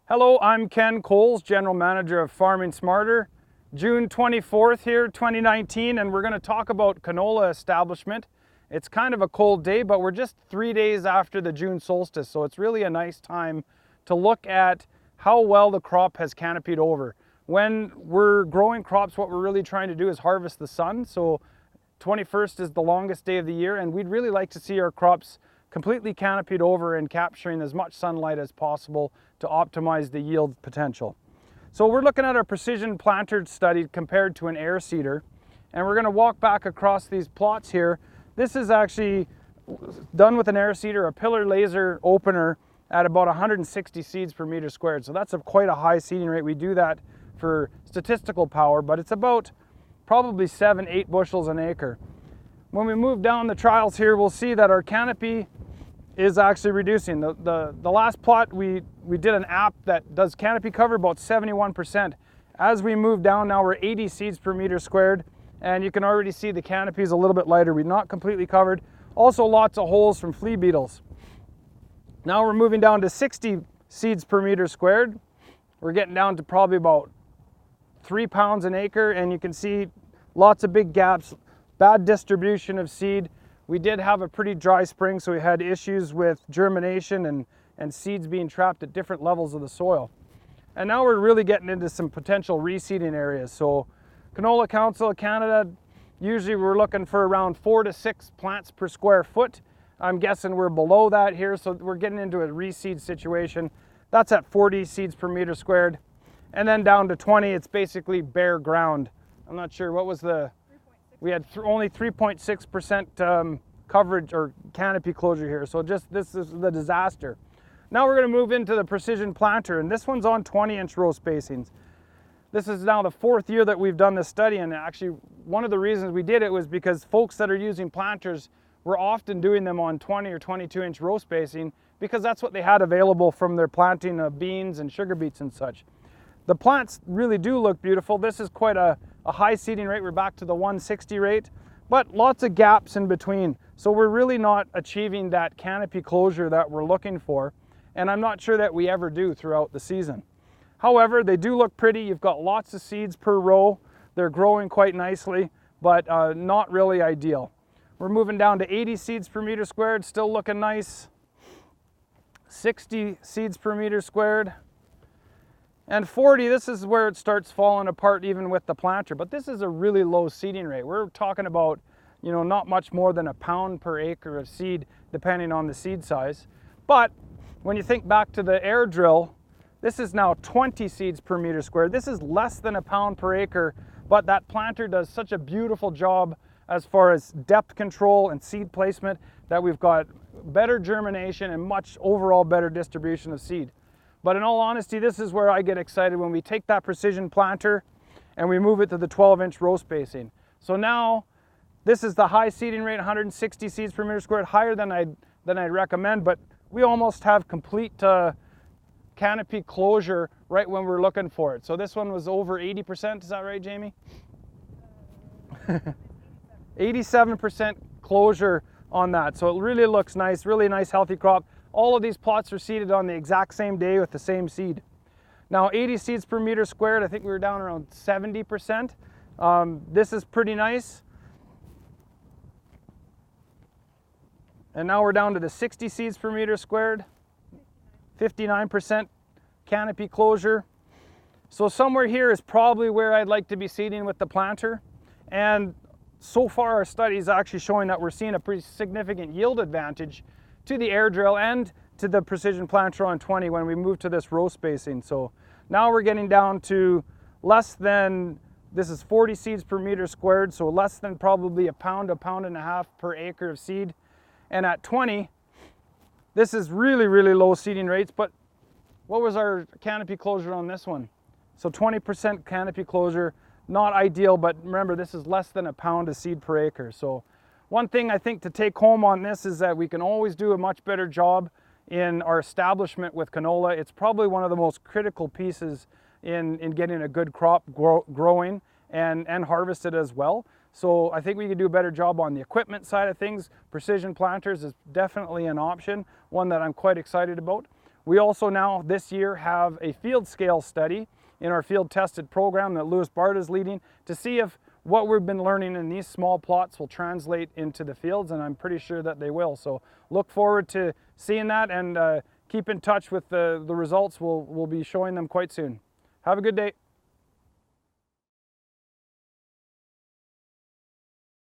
Hello, I'm Ken Coles, General Manager of Farming Smarter. June 24th here, 2019, and we're going to talk about canola establishment. It's kind of a cold day, but we're just 3 days after the June solstice, so it's really a nice time to look at how well the crop has canopied over. When we're growing crops, what we're really trying to do is harvest the sun, so 21st is the longest day of the year, and we'd really like to see our crops completely canopied over and capturing as much sunlight as possible to optimize the yield potential. So we're looking at our precision planter study compared to an air seeder, and we're going to walk back across these plots here. This is actually done with an air seeder, a pillar laser opener at about 160 seeds per meter squared. So that's quite a high seeding rate. We do that for statistical power, but it's about probably 7-8 bushels an acre. When we move down the trials here, we'll see that our canopy is actually reducing. The last plot, we did an app that does canopy cover about 71%. As we move down now, we're 80 seeds per meter squared, and you can already see the canopy is a little bit lighter. We're not completely covered. Also lots of holes from flea beetles. Now we're moving down to 60 seeds per meter squared. We're getting down to probably about 3 pounds an acre, and you can see lots of big gaps, bad distribution of seed. We did have a pretty dry spring, so we had issues with germination and seeds being trapped at different levels of the soil. And now we're really getting into some potential reseeding areas. So Canola Council of Canada, usually we're looking for around 4 to 6 plants per square foot. I'm guessing we're below that here, so we're getting into a reseed situation. That's at 40 seeds per meter squared. And then down to 20, it's basically bare ground. I'm not sure, what was the... We had only 3.6% coverage or canopy closure here, so this is the disaster. Now we're going to move into the precision planter, and this one's on 20-inch row spacings. This is now the 4th year that we've done this study, and actually one of the reasons we did it was because folks that are using planters were often doing them on 20 or 22-inch row spacing because that's what they had available from their planting of beans and sugar beets and such. The plants really do look beautiful. This is quite a high seeding rate. We're back to the 160 rate, but lots of gaps in between. So we're really not achieving that canopy closure that we're looking for, and I'm not sure that we ever do throughout the season. However, they do look pretty. You've got lots of seeds per row. They're growing quite nicely, but not really ideal. We're moving down to 80 seeds per meter squared, still looking nice. 60 seeds per meter squared. And 40, this is where it starts falling apart even with the planter, but this is a really low seeding rate. We're talking about, not much more than a pound per acre of seed, depending on the seed size. But when you think back to the air drill, this is now 20 seeds per meter squared. This is less than a pound per acre, but that planter does such a beautiful job as far as depth control and seed placement that we've got better germination and much overall better distribution of seed. But in all honesty, this is where I get excited when we take that precision planter and we move it to the 12-inch row spacing. So now this is the high seeding rate, 160 seeds per meter squared, higher than I'd recommend, but we almost have complete canopy closure right when we're looking for it. So this one was over 80%, is that right, Jamie? 87% closure on that. So it really looks nice, really nice healthy crop. All of these plots are seeded on the exact same day with the same seed. Now 80 seeds per meter squared, I think we were down around 70%. This is pretty nice. And now we're down to the 60 seeds per meter squared. 59% canopy closure. So somewhere here is probably where I'd like to be seeding with the planter. And so far our study is actually showing that we're seeing a pretty significant yield advantage to the air drill and to the precision planter on 20 when we move to this row spacing. So now we're getting down to less than, this is 40 seeds per meter squared, so less than probably a pound and a half per acre of seed. And at 20, this is really, really low seeding rates, but what was our canopy closure on this one? So 20% canopy closure, not ideal, but remember this is less than a pound of seed per acre. So one thing I think to take home on this is that we can always do a much better job in our establishment with canola. It's probably one of the most critical pieces in getting a good crop growing and harvested as well. So I think we could do a better job on the equipment side of things. Precision planters is definitely an option, one that I'm quite excited about. We also now this year have a field scale study in our field tested program that Louis Bard is leading to see if what we've been learning in these small plots will translate into the fields, and I'm pretty sure that they will. So look forward to seeing that, and keep in touch with the results. We'll be showing them quite soon. Have a good day.